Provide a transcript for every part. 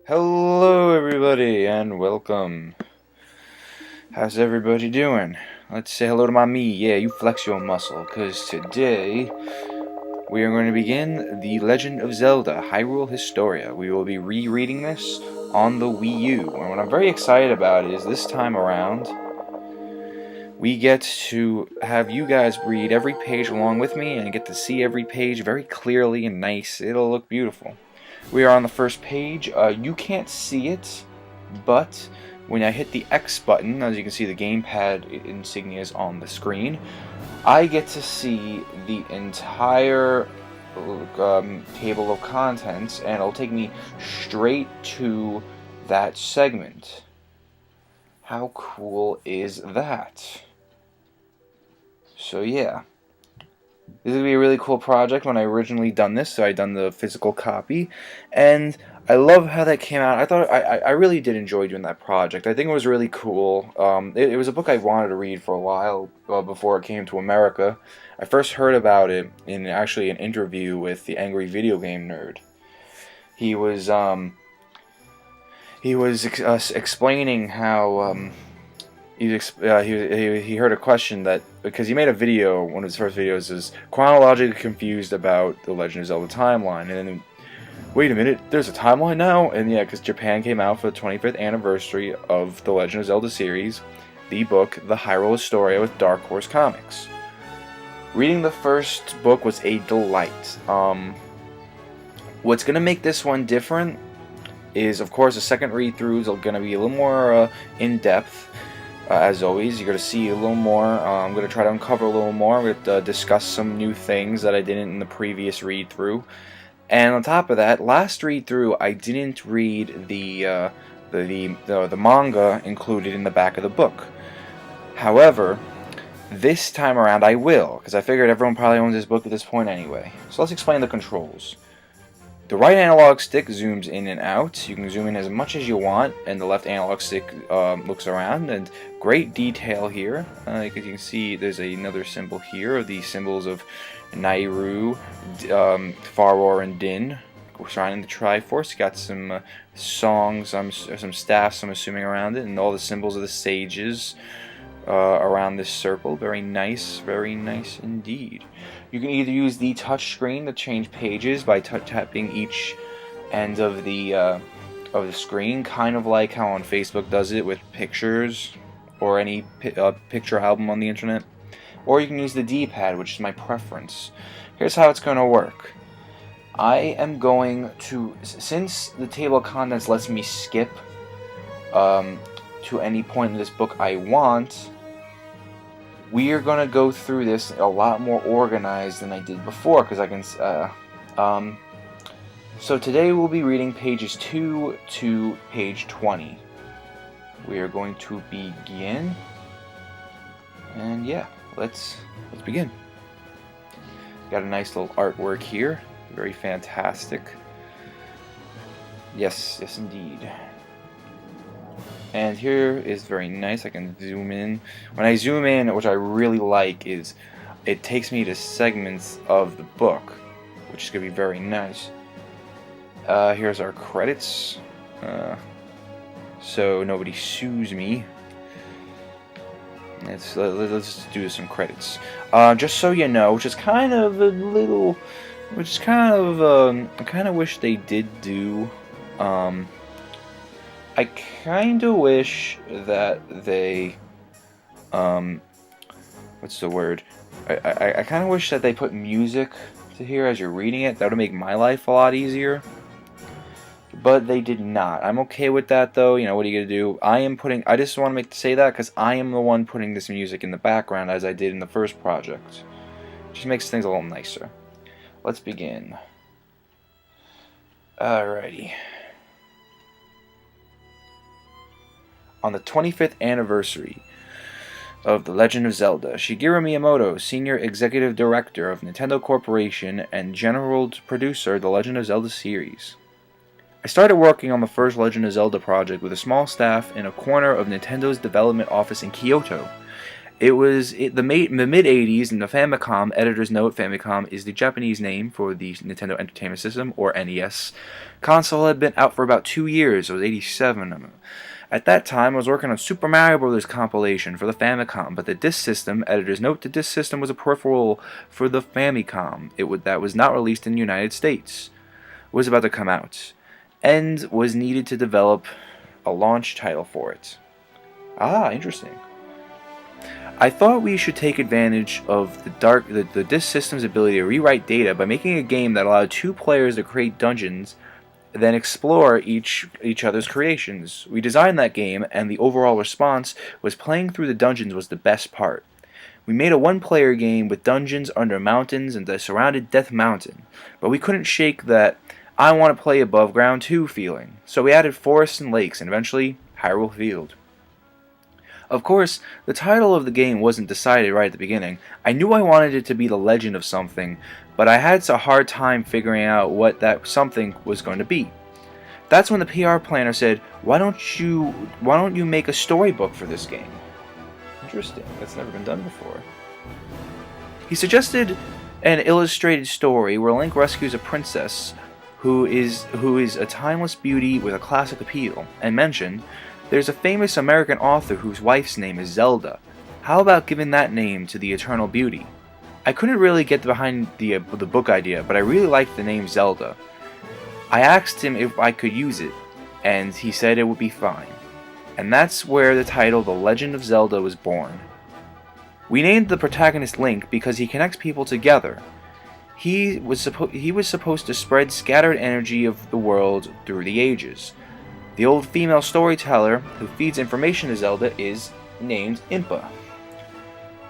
Hello everybody and welcome. How's everybody doing? Let's say hello to my me. Yeah, you flex your muscle, because today we are going to begin The Legend of Zelda Hyrule Historia. We will be rereading this on the Wii U. And what I'm very excited about is this time around we get to have you guys read every page along with me and get to see every page very clearly and nice. It'll look beautiful. We are on the first page. You can't see it, but when I hit the X button, as you can see the gamepad insignia is on the screen, I get to see the entire table of contents, and it'll take me straight to that segment. How cool is that? So yeah, this is going to be a really cool project. When I originally done this, so I done the physical copy, and I love how that came out. I really did enjoy doing that project. I think it was really cool. It was a book I wanted to read for a while before it came to America. I first heard about it in actually an interview with the Angry Video Game Nerd. He was explaining how he heard a question that, because he made a video, one of his first videos is chronologically confused about the Legend of Zelda timeline, and then, wait a minute, there's a timeline now? And yeah, because Japan came out for the 25th anniversary of the Legend of Zelda series, the book, The Hyrule Historia with Dark Horse Comics. Reading the first book was a delight. What's going to make this one different is, of course, the second read-throughs are going to be a little more in-depth. As always, you're going to see a little more. I'm going to try to uncover a little more. I'm going to discuss some new things that I didn't in the previous read-through. And on top of that, last read-through, I didn't read the manga included in the back of the book. However, this time around I will, because I figured everyone probably owns this book at this point anyway. So let's explain the controls. The right analog stick zooms in and out. You can zoom in as much as you want, and the left analog stick looks around, and great detail here. As you can see, there's another symbol here of the symbols of Nairu, Faror, and Din, surrounding the Triforce. You got some songs, some staffs, I'm assuming, around it, and all the symbols of the sages around this circle. Very nice indeed. You can either use the touch screen to change pages by tapping each end of the screen, kind of like how on Facebook does it with pictures or any picture album on the internet. Or you can use the D-pad, which is my preference. Here's how it's going to work. I am going to, since the table of contents lets me skip to any point in this book I want, we are going to go through this a lot more organized than I did before, because I can, so today we'll be reading pages 2 to page 20. We are going to begin, and yeah, let's begin. Got a nice little artwork here, very fantastic. Yes indeed. And here is very nice. I can zoom in. When I zoom in, which I really like, is it takes me to segments of the book, which is going to be very nice. Here's our credits. So nobody sues me. Let's do some credits. Just so you know, I kind of wish they did do. I kind of wish that they, what's the word? I kind of wish that they put music to here as you're reading it. That would make my life a lot easier. But they did not. I'm okay with that, though. You know, what are you going to do? I just want to say that because I am the one putting this music in the background as I did in the first project. Just makes things a little nicer. Let's begin. Alrighty. On the 25th anniversary of The Legend of Zelda, Shigeru Miyamoto, Senior Executive Director of Nintendo Corporation and General Producer of The Legend of Zelda series. I started working on the first Legend of Zelda project with a small staff in a corner of Nintendo's development office in Kyoto. It was the mid-80s, in the Famicom. Editor's note: Famicom is the Japanese name for the Nintendo Entertainment System, or NES. Console had been out for about 2 years. It was 87. At that time, I was working on Super Mario Bros. Compilation for the Famicom, but the disc system, editor's note, the disc system was a peripheral for the Famicom. That was not released in the United States. It was about to come out, and was needed to develop a launch title for it. Ah, interesting. I thought we should take advantage of the disc system's ability to rewrite data by making a game that allowed 2 players to create dungeons, then explore each other's creations. We designed that game, and the overall response was playing through the dungeons was the best part. We made a 1-player game with dungeons under mountains and the surrounded Death Mountain, but we couldn't shake that I want to play above ground too feeling, so we added forests and lakes, and eventually Hyrule Field. Of course, the title of the game wasn't decided right at the beginning. I knew I wanted it to be the legend of something, but I had a hard time figuring out what that something was going to be. That's when the PR planner said, why don't you make a storybook for this game? Interesting, that's never been done before. He suggested an illustrated story where Link rescues a princess who is a timeless beauty with a classic appeal, and mentioned, there's a famous American author whose wife's name is Zelda. How about giving that name to the Eternal Beauty? I couldn't really get behind the book idea, but I really liked the name Zelda. I asked him if I could use it, and he said it would be fine. And that's where the title The Legend of Zelda was born. We named the protagonist Link because he connects people together. He was supposed to spread scattered energy of the world through the ages. The old female storyteller who feeds information to Zelda is named Impa.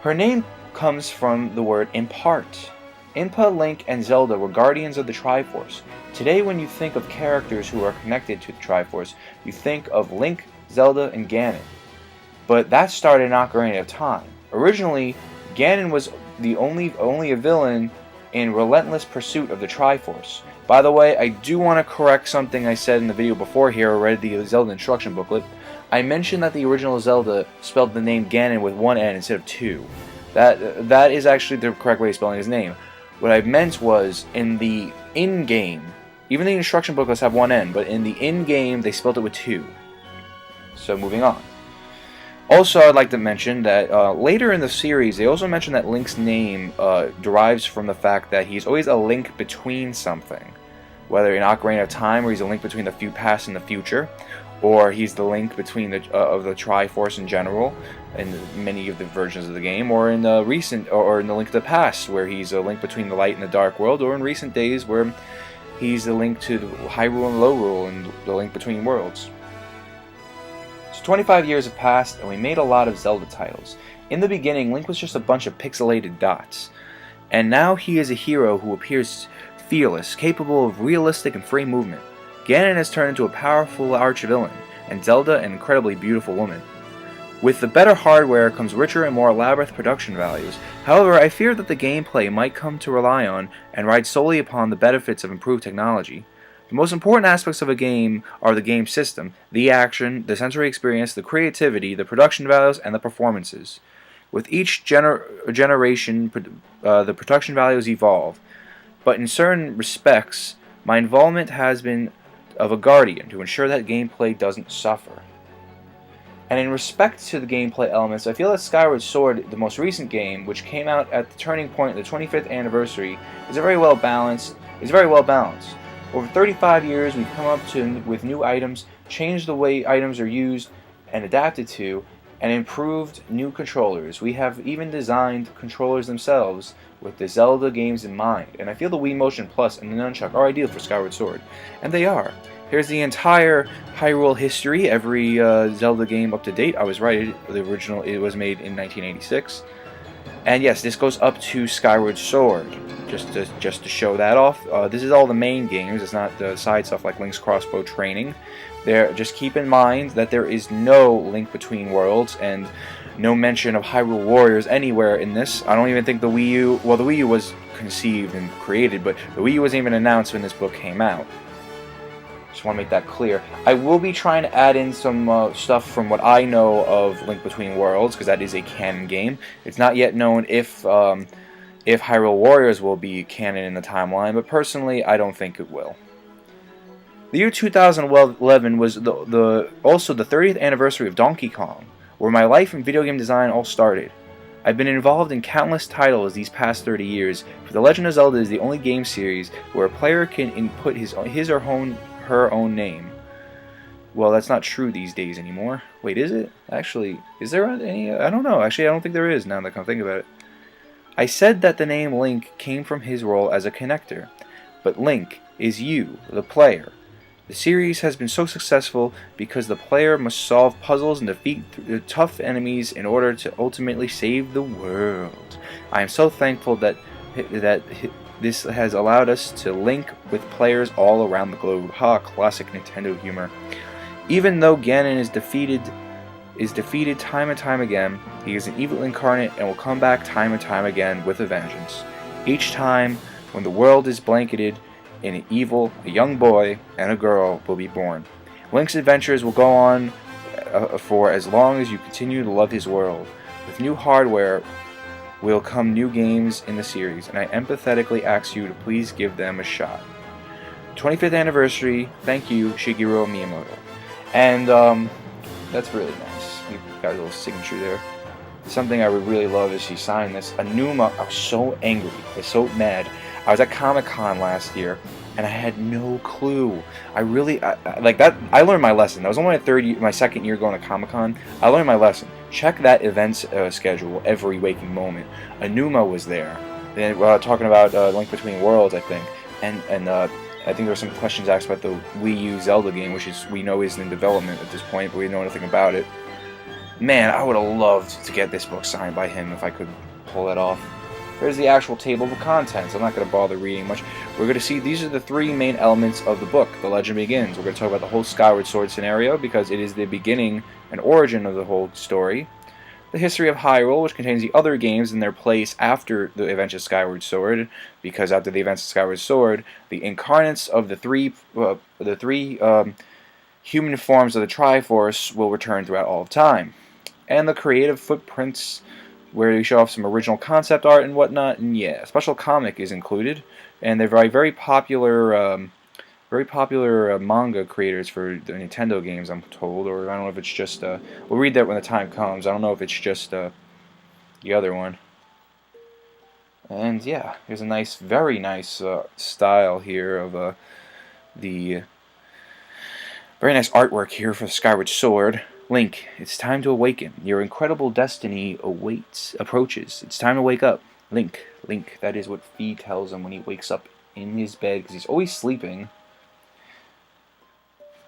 Her name comes from the word impart. Impa, Link, and Zelda were guardians of the Triforce. Today, when you think of characters who are connected to the Triforce, you think of Link, Zelda, and Ganon. But that started in Ocarina of Time. Originally, Ganon was the only a villain in relentless pursuit of the Triforce. By the way, I do want to correct something I said in the video before here. I read the Zelda instruction booklet. I mentioned that the original Zelda spelled the name Ganon with 1 N instead of 2. That is actually the correct way of spelling his name. What I meant was, in the in-game, even the instruction booklets have 1 N, but in the in-game they spelled it with 2. So moving on. Also, I'd like to mention that later in the series, they also mention that Link's name derives from the fact that he's always a link between something. Whether in Ocarina of Time, where he's a link between the past and the future, or he's the link between of the Triforce in general, in many of the versions of the game, or in the or in the Link to the Past, where he's a link between the light and the dark world, or in recent days, where he's a link to Hyrule and Lorule, and the link between worlds. So 25 years have passed, and we made a lot of Zelda titles. In the beginning, Link was just a bunch of pixelated dots, and now he is a hero who appears fearless, capable of realistic and free movement. Ganon has turned into a powerful arch-villain, and Zelda an incredibly beautiful woman. With the better hardware comes richer and more elaborate production values. However, I fear that the gameplay might come to rely on and ride solely upon the benefits of improved technology. The most important aspects of a game are the game system, the action, the sensory experience, the creativity, the production values, and the performances. With each generation, the production values evolve, but in certain respects, my involvement has been of a guardian to ensure that gameplay doesn't suffer. And in respect to the gameplay elements, I feel that Skyward Sword, the most recent game, which came out at the turning point of the 25th anniversary, is very well balanced. Over 35 years, we've come up with new items, changed the way items are used and adapted to, and improved new controllers. We have even designed controllers themselves with the Zelda games in mind, and I feel the Wii Motion Plus and the Nunchuck are ideal for Skyward Sword, and they are. Here's the entire Hyrule history, every Zelda game up to date. I was right, it was made in 1986. And yes, this goes up to Skyward Sword, just to show that off. This is all the main games, it's not the side stuff like Link's Crossbow Training. Just keep in mind that there is no link between worlds, and no mention of Hyrule Warriors anywhere in this. I don't even think the Wii U, well, the Wii U was conceived and created, but the Wii U wasn't even announced when this book came out. Just want to make that clear. I will be trying to add in some stuff from what I know of Link Between Worlds, because that is a canon game. It's not yet known if Hyrule Warriors will be canon in the timeline, but personally, I don't think it will. The year 2011 was also the 30th anniversary of Donkey Kong, where my life in video game design all started. I've been involved in countless titles these past 30 years, but The Legend of Zelda is the only game series where a player can input his or her own name. Well, that's not true these days anymore. Wait, is it? Actually, is there any? I don't know. Actually, I don't think there is now that I come to think about it. I said that the name Link came from his role as a connector, but Link is you, the player. The series has been so successful because the player must solve puzzles and defeat tough enemies in order to ultimately save the world. I am so thankful that this has allowed us to link with players all around the globe. Ha, classic Nintendo humor. Even though Ganon is defeated time and time again, he is an evil incarnate and will come back time and time again with a vengeance. Each time, when the world is blanketed in evil, a young boy and a girl will be born. Link's adventures will go on for as long as you continue to love his world. With new hardware will come new games in the series, and I empathetically ask you to please give them a shot. 25th anniversary, thank you, Shigeru Miyamoto. And that's really nice. You got a little signature there. Something I would really love is he signed this. Anuma, I was so angry, I was so mad. I was at Comic-Con last year, and I had no clue. I learned my lesson. That was only my second year going to Comic-Con. I learned my lesson. Check that events schedule every waking moment. Anuma was there. And talking about Link Between Worlds, I think. And I think there were some questions asked about the Wii U Zelda game, which we know isn't in development at this point, but we know nothing about it. Man, I would have loved to get this book signed by him if I could pull that off. There's the actual table of contents. I'm not going to bother reading much. We're going to see these are the three main elements of the book. The legend begins. We're going to talk about the whole Skyward Sword scenario because it is the beginning and origin of the whole story. The history of Hyrule, which contains the other games in their place after the events of Skyward Sword, because after the events of Skyward Sword, the incarnates of the three human forms of the Triforce will return throughout all of time. And the creative footprints, where we show off some original concept art and whatnot, and yeah, a special comic is included, and they're very popular manga creators for the Nintendo games, I'm told, or I don't know if it's just, we'll read that when the time comes. I don't know if it's just the other one. And yeah, here's a nice, very nice style here of the very nice artwork here for Skyward Sword. Link, it's time to awaken. Your incredible destiny approaches. It's time to wake up. Link, that is what Fi tells him when he wakes up in his bed, because he's always sleeping.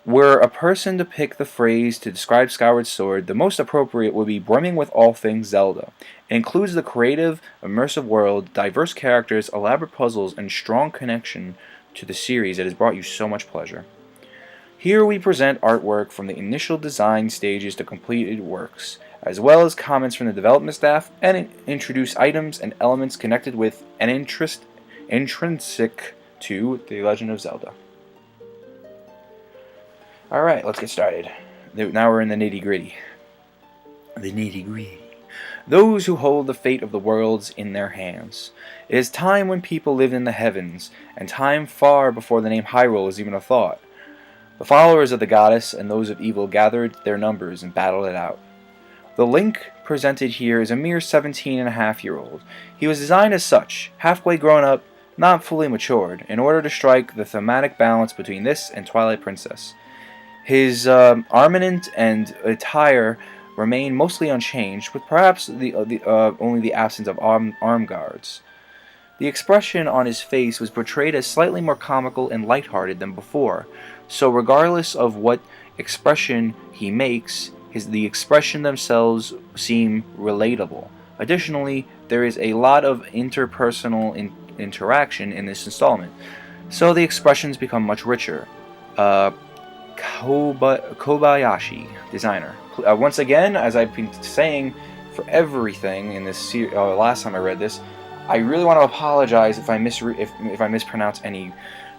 Were a person to pick the phrase to describe Skyward Sword, the most appropriate would be brimming with all things Zelda. It includes the creative, immersive world, diverse characters, elaborate puzzles, and strong connection to the series that has brought you so much pleasure. Here we present artwork from the initial design stages to completed works, as well as comments from the development staff, and introduce items and elements connected with and intrinsic to The Legend of Zelda. Alright, let's get started. Now we're in the nitty-gritty. The nitty-gritty. Those who hold the fate of the worlds in their hands. It is time when people lived in the heavens, and time far before the name Hyrule was even a thought. The followers of the goddess and those of evil gathered their numbers and battled it out. The Link presented here is a mere 17-and-a-half-year-old. He was designed as such, halfway grown up, not fully matured, in order to strike the thematic balance between this and Twilight Princess. His armament and attire remain mostly unchanged, with perhaps only the absence of arm guards. The expression on his face was portrayed as slightly more comical and lighthearted than before, so regardless of what expression he makes, the expression themselves seem relatable. Additionally, there is a lot of interpersonal interaction in this installment, so the expressions become much richer. Kobayashi, designer. Once again, as I've been saying for everything in this last time I read this, I really want to apologize if I mispronounce any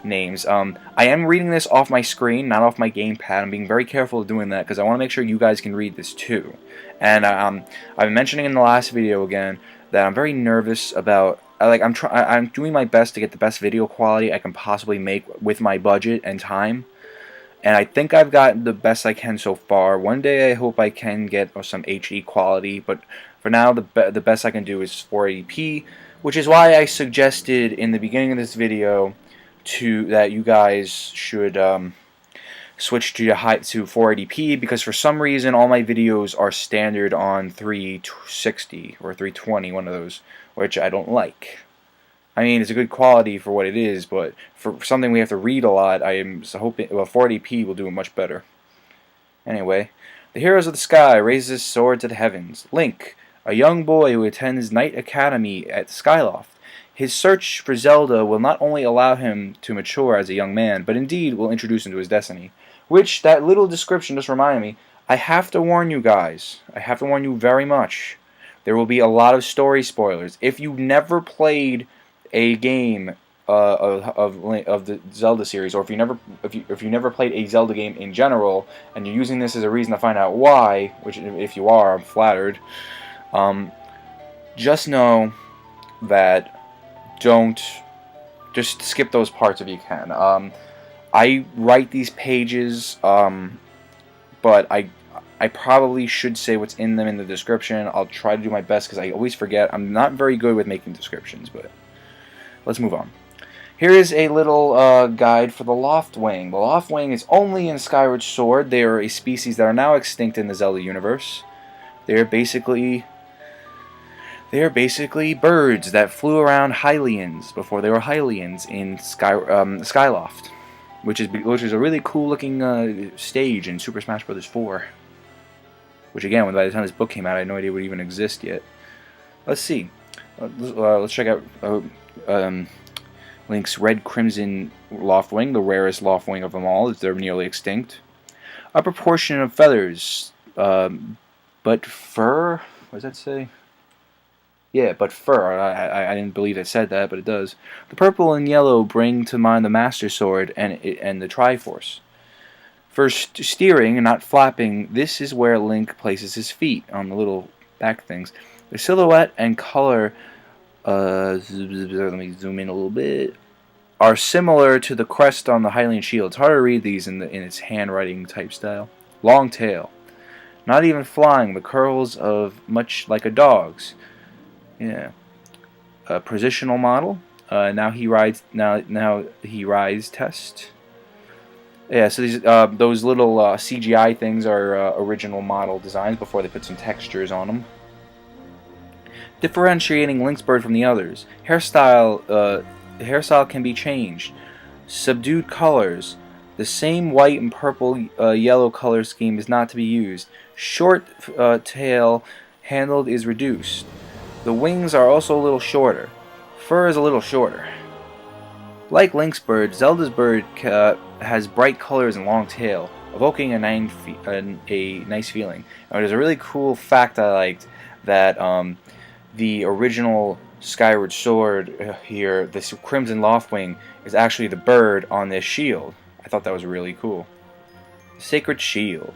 names. I am reading this off my screen, not off my gamepad. I'm being very careful of doing that because I want to make sure you guys can read this too. And I've been mentioning in the last video again that I'm very nervous about. I'm doing my best to get the best video quality I can possibly make with my budget and time. And I think I've gotten the best I can so far. One day I hope I can get some HD quality, but for now the best I can do is 480p, which is why I suggested in the beginning of this video that you guys should switch to 480p, because for some reason all my videos are standard on 360 or 320, one of those, which I don't like. I mean, it's a good quality for what it is, but for something we have to read a lot, I am hoping 480p will do it much better. Anyway, the heroes of the sky raises his sword to the heavens. Link, a young boy who attends Knight Academy at Skyloft. His search for Zelda will not only allow him to mature as a young man, but indeed will introduce him to his destiny. Which, that little description just reminded me, I have to warn you guys. I have to warn you very much. There will be a lot of story spoilers. If you've never played a game of the Zelda series, or if you never played a Zelda game in general, and you're using this as a reason to find out why, which if you are, I'm flattered. Just know that just skip those parts if you can. I write these pages, but I probably should say what's in them in the description. I'll try to do my best because I always forget. I'm not very good with making descriptions, but let's move on. Here is a little guide for the Loftwing. The Loftwing is only in Skyward Sword. They are a species that are now extinct in the Zelda universe. They are basically birds that flew around Hylians before they were Hylians in Skyloft, which is a really cool looking stage in Super Smash Bros. 4. Which again, by the time this book came out, I had no idea it would even exist yet. Let's see. Let's check out Link's Red Crimson Loftwing, the rarest Loftwing of them all, as they're nearly extinct. Upper portion of feathers, but fur. What does that say? Yeah, but fur. I didn't believe it said that, but it does. The purple and yellow bring to mind the Master Sword and the Triforce. For steering and not flapping, this is where Link places his feet, on the little back things. The silhouette and color, let me zoom in a little bit, are similar to the crest on the Hylian shield. It's hard to read these in its handwriting type style. Long tail. Not even flying, the curls of much like a dog's. Yeah. A positional model. Now he rides test. Yeah, so these those little CGI things are original model designs before they put some textures on them. Differentiating Link's bird from the others. The hairstyle can be changed. Subdued colors. The same white and purple yellow color scheme is not to be used. Short tail handled is reduced. The wings are also a little shorter. Fur is a little shorter. Like Link's bird, Zelda's bird has bright colors and long tail, evoking a nice feeling. And there's a really cool fact I liked, that the original Skyward Sword here, this Crimson Loftwing, is actually the bird on this shield. I thought that was really cool. Sacred Shield.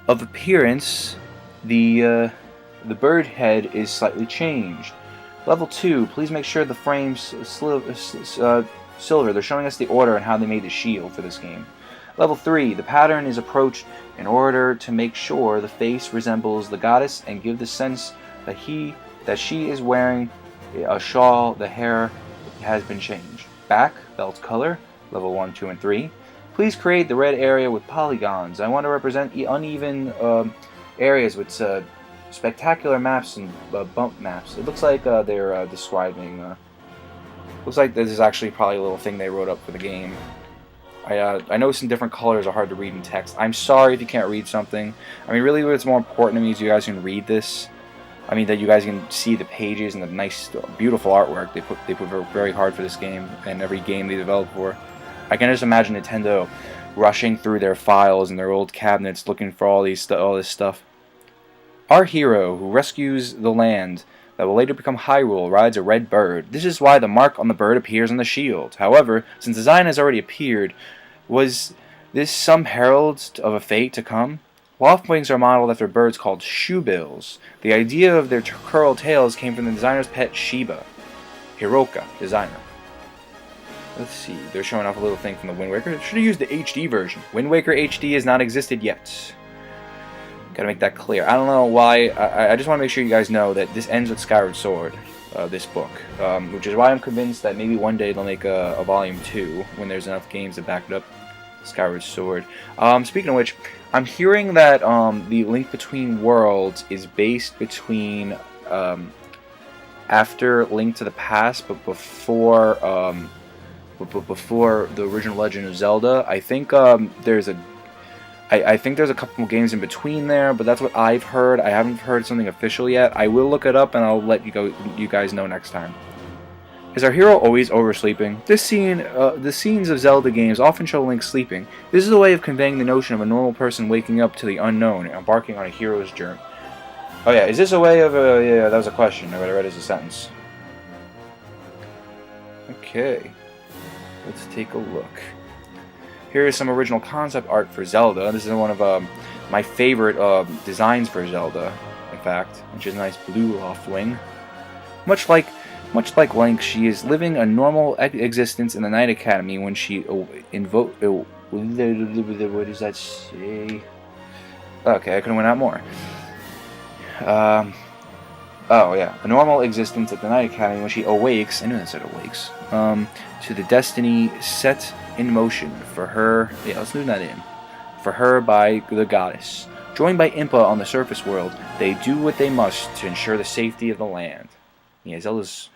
Of appearance, the bird head is slightly changed. Level 2, please make sure the frame's silver. They're showing us the order and how they made the shield for this game. Level 3, the pattern is approached in order to make sure the face resembles the goddess and give the sense that she is wearing a shawl. The hair has been changed. Back, belt color, level 1, 2, and 3. Please create the red area with polygons. I want to represent uneven areas with spectacular maps and bump maps. It looks like they're describing. Looks like this is actually probably a little thing they wrote up for the game. I know some different colors are hard to read in text. I'm sorry if you can't read something. I mean, really, what's more important to me is you guys can read this. I mean, that you guys can see the pages and the nice, beautiful artwork they put very hard for this game and every game they developed for. I can just imagine Nintendo rushing through their files and their old cabinets looking for all this stuff. Our hero, who rescues the land that will later become Hyrule rides a red bird. This is why the mark on the bird appears on the shield. However, since the design has already appeared, was this some herald of a fate to come? Loft wings are modeled after birds called shoebills. The idea of their curled tails came from the designer's pet Shiba. Hiroka, designer. Let's see, they're showing off a little thing from the Wind Waker. Should have used the HD version. Wind Waker HD has not existed yet. Gotta make that clear. I don't know why. I just want to make sure you guys know that this ends with Skyward Sword, this book. Which is why I'm convinced that maybe one day they'll make a Volume 2 when there's enough games to back it up. Skyward Sword. Speaking of which, I'm hearing that the Link Between Worlds is based between after Link to the Past, but before before the original Legend of Zelda. I think there's a couple more games in between there, but that's what I've heard. I haven't heard something official yet. I will look it up and I'll let you guys know next time. Is our hero always oversleeping? The scenes of Zelda games often show Link sleeping. This is a way of conveying the notion of a normal person waking up to the unknown and embarking on a hero's journey. Oh yeah, is this a way of yeah, that was a question. I read it as a sentence. Okay, let's take a look. Here is some original concept art for Zelda. This is one of my favorite designs for Zelda, in fact, which is a nice blue loft wing. Much like Link, she is living a normal existence in the Knight Academy when she what does that say? Okay, I could have went out more. Oh yeah, a normal existence at the Knight Academy when she awakes. I knew that said awakes. To the destiny set in motion for her. Yeah, let's move that in. For her by the goddess. Joined by Impa on the surface world, they do what they must to ensure the safety of the land. Yeah, Zelda's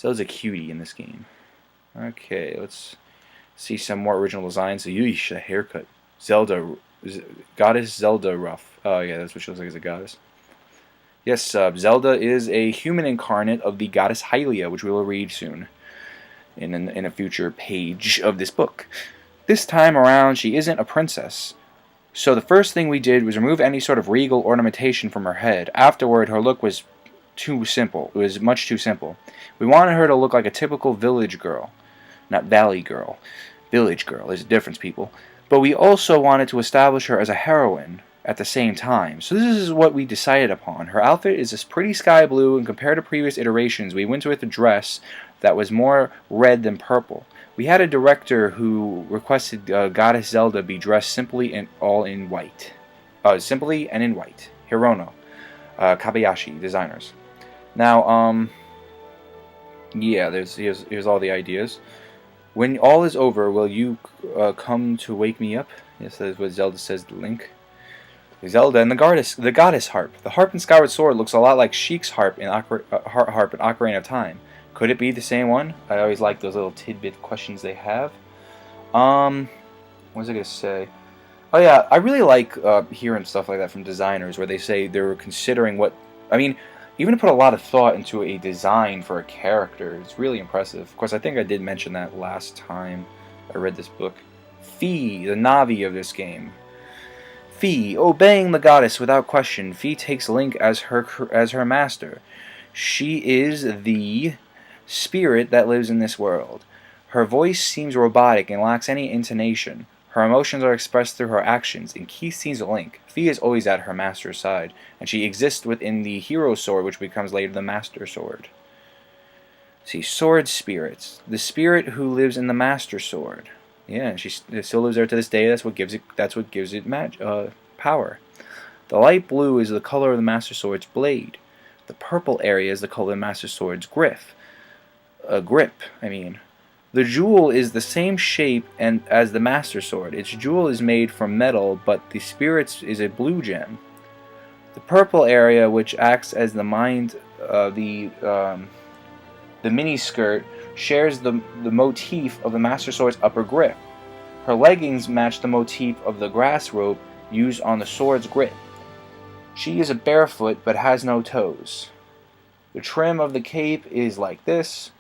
a cutie in this game. Okay, let's see some more original designs. So, yeesh, a haircut. Goddess Zelda Ruff. Oh yeah, that's what she looks like as a goddess. Yes, Zelda is a human incarnate of the goddess Hylia, which we will read soon in a future page of this book. This time around, she isn't a princess. So the first thing we did was remove any sort of regal ornamentation from her head. Afterward, her look was too simple. It was much too simple. We wanted her to look like a typical village girl. Not valley girl. Village girl. There's a difference, people. But we also wanted to establish her as a heroine at the same time. So this is what we decided upon. Her outfit is this pretty sky blue, and compared to previous iterations, we went with a dress that was more red than purple. We had a director who requested Goddess Zelda be dressed simply and all in white. Simply and in white. Hirono. Kabayashi, designers. Now, yeah, here's all the ideas. When all is over, will you come to wake me up? Yes, that is what Zelda says to Link. Zelda and the goddess harp. The harp in Skyward Sword looks a lot like Sheik's harp in Ocarina of Time. Could it be the same one? I always like those little tidbit questions they have. What was I gonna say? Oh yeah, I really like hearing stuff like that from designers where they say they're considering what. I mean, even to put a lot of thought into a design for a character, it's really impressive. Of course, I think I did mention that last time I read this book. Fi, the Navi of this game. Fi, obeying the goddess without question. Fi takes Link as her master. She is the spirit that lives in this world. Her voice seems robotic and lacks any intonation. Her emotions are expressed through her actions. In key scenes of Link, Fi is always at her master's side, and she exists within the hero sword, which becomes later the master sword. See, sword spirits. The spirit who lives in the master sword. Yeah, she still lives there to this day. That's what gives it power. The light blue is the color of the master sword's blade. The purple area is the color of the master sword's grip. The jewel is the same shape as the master sword. Its jewel is made from metal, but the spirit's is a blue gem. The purple area, which acts as the mind, the miniskirt, shares the motif of the master sword's upper grip. Her leggings match the motif of the grass rope used on the sword's grip. She is a barefoot but has no toes. The trim of the cape is like this,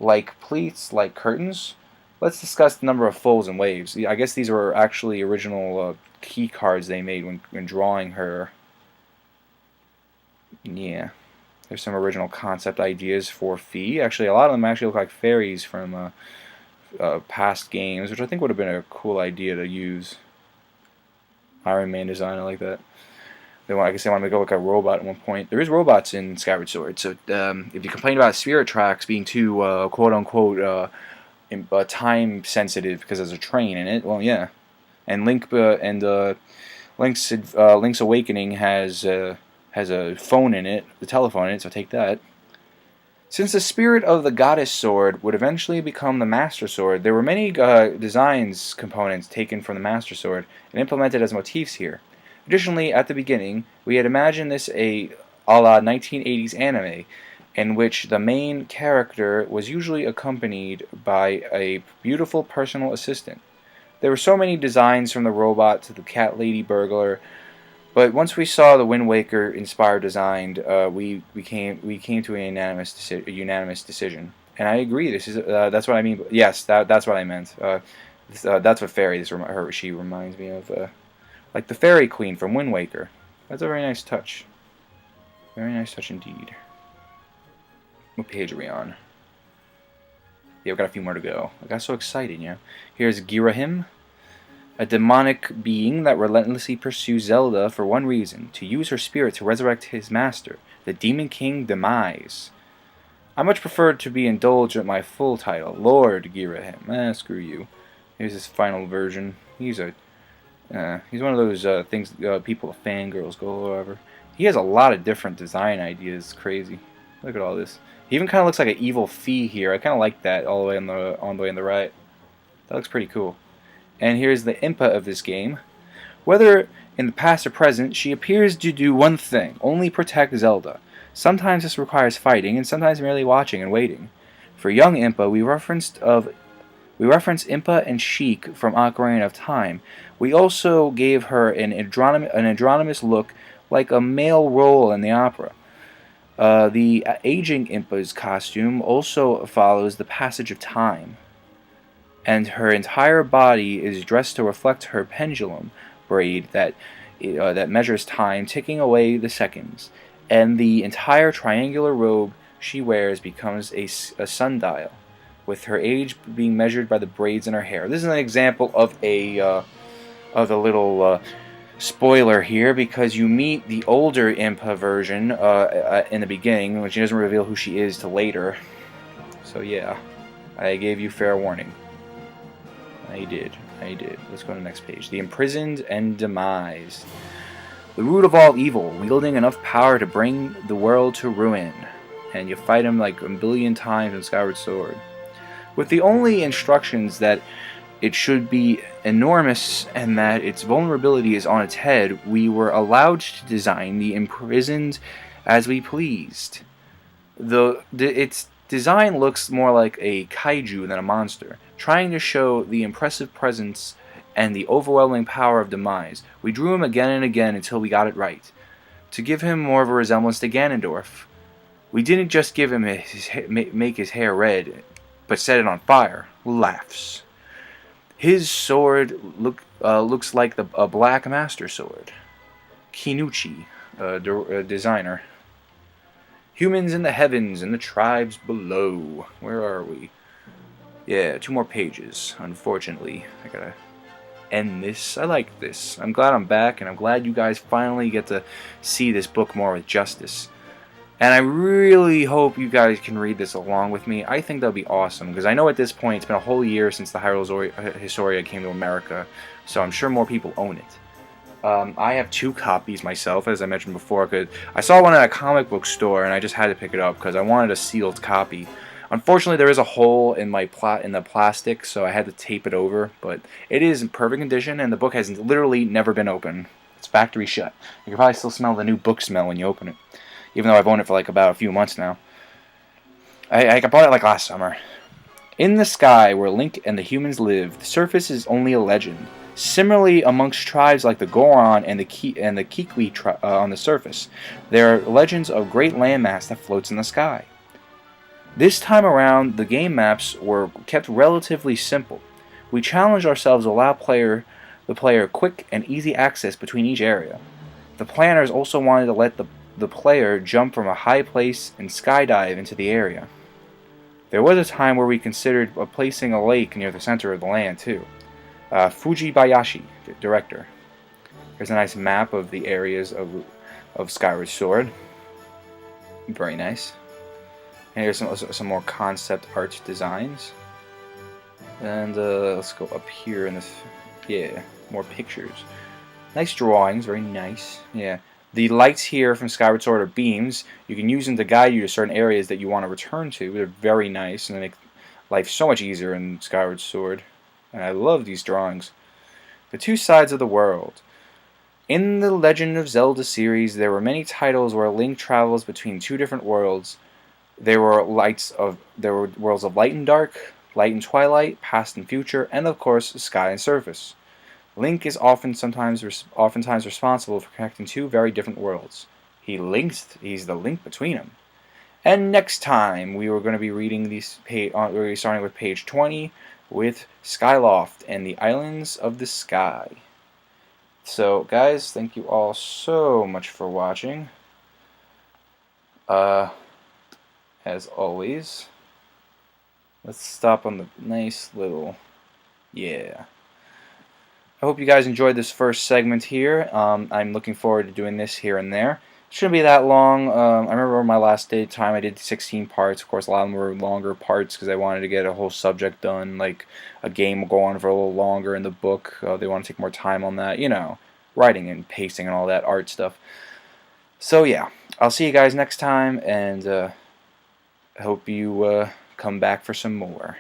like pleats, like curtains. Let's discuss the number of folds and waves. I guess these were actually original key cards they made when drawing her. Yeah. There's some original concept ideas for Fi. Actually, a lot of them actually look like fairies from past games, which I think would have been a cool idea to use. Iron Man design, I like that. I guess they wanted to go like a robot at one point. There is robots in Skyward Sword, so if you complain about Spirit Tracks being too quote-unquote time sensitive because there's a train in it, well, yeah. And Link's Awakening has a phone in it, the telephone in it, so take that. Since the spirit of the Goddess Sword would eventually become the Master Sword, there were many designs components taken from the Master Sword and implemented as motifs here. Additionally, at the beginning, we had imagined this a la 1980s anime, in which the main character was usually accompanied by a beautiful personal assistant. There were so many designs from the robot to the cat lady burglar, but once we saw the Wind Waker inspired design, we came to a unanimous decision. And I agree. This is that's what I mean. Yes, that's what I meant. That's what fairy she reminds me of, like the Fairy Queen from Wind Waker. That's a very nice touch. Very nice touch indeed. What page are we on? Yeah, we've got a few more to go. I got so excited, you know. Here's Girahim, a demonic being that relentlessly pursues Zelda for one reason, to use her spirit to resurrect his master, the Demon King Demise. I much prefer to be indulged with my full title, Lord Girahim. Screw you. Here's his final version. He's one of those things people, fangirls, go over. He has a lot of different design ideas. It's crazy. Look at all this. He even kind of looks like an evil Fi here. I kind of like that all the way on the right. That looks pretty cool. And here's the Impa of this game. Whether in the past or present, she appears to do one thing, only protect Zelda. Sometimes this requires fighting, and sometimes merely watching and waiting. For young Impa, we reference Impa and Sheik from Ocarina of Time. We also gave her an androgynous look like a male role in the opera. The aging Impa's costume also follows the passage of time, and her entire body is dressed to reflect her pendulum braid that measures time, ticking away the seconds, and the entire triangular robe she wears becomes a sundial, with her age being measured by the braids in her hair. This is an example of the little spoiler here, because you meet the older Impa version in the beginning, when she doesn't reveal who she is till later. So yeah, I gave you fair warning. I did. Let's go to the next page. The Imprisoned and Demise. The root of all evil, wielding enough power to bring the world to ruin. And you fight him like a billion times in Skyward Sword. With the only instructions that it should be enormous and that its vulnerability is on its head, we were allowed to design the Imprisoned as we pleased. Its design looks more like a kaiju than a monster, trying to show the impressive presence and the overwhelming power of Demise. We drew him again and again until we got it right, to give him more of a resemblance to Ganondorf. We didn't just give him make his hair red, but set it on fire. Laughs. His sword looks like a black master sword. Kinuchi, designer. Humans in the heavens and the tribes below. Where are we? Yeah, 2 more pages. Unfortunately, I gotta end this. I like this. I'm glad I'm back, and I'm glad you guys finally get to see this book more with justice. And I really hope you guys can read this along with me. I think that'll be awesome, because I know at this point it's been a whole year since the Hyrule Historia came to America, so I'm sure more people own it. I have 2 copies myself, as I mentioned before, because I saw one at a comic book store and I just had to pick it up because I wanted a sealed copy. Unfortunately, there is a hole in the plastic, so I had to tape it over, but it is in perfect condition, and the book has literally never been opened. It's factory shut. You can probably still smell the new book smell when you open it, even though I've owned it for like about a few months now. I bought it like last summer. In the sky where Link and the humans live, the surface is only a legend. Similarly, amongst tribes like the Goron and the Kikwi on the surface, there are legends of great landmass that floats in the sky. This time around, the game maps were kept relatively simple. We challenged ourselves to allow the player quick and easy access between each area. The planners also wanted to let the the player jump from a high place and skydive into the area. There was a time where we considered placing a lake near the center of the land, too. Fujibayashi, the director. Here's a nice map of the areas of Skyward Sword. Very nice. And here's some more concept art designs. And let's go up here in this. Yeah, more pictures. Nice drawings, very nice. Yeah. The lights here from Skyward Sword are beams. You can use them to guide you to certain areas that you want to return to. They're very nice, and they make life so much easier in Skyward Sword. And I love these drawings. The two sides of the world. In the Legend of Zelda series, there were many titles where Link travels between two different worlds. There were worlds of light and dark, light and twilight, past and future, and of course, sky and surface. Link is oftentimes responsible for connecting two very different worlds. He's the link between them. And next time, we were going to be reading these we're starting with page 20 with Skyloft and the Islands of the Sky. So, guys, thank you all so much for watching. As always, let's stop on the nice little, yeah. I hope you guys enjoyed this first segment here. I'm looking forward to doing this here and there. It shouldn't be that long. I remember my last time I did 16 parts. Of course, a lot of them were longer parts because I wanted to get a whole subject done. Like, a game will go on for a little longer in the book. They want to take more time on that. You know, writing and pacing and all that art stuff. So, yeah. I'll see you guys next time, and I hope you come back for some more.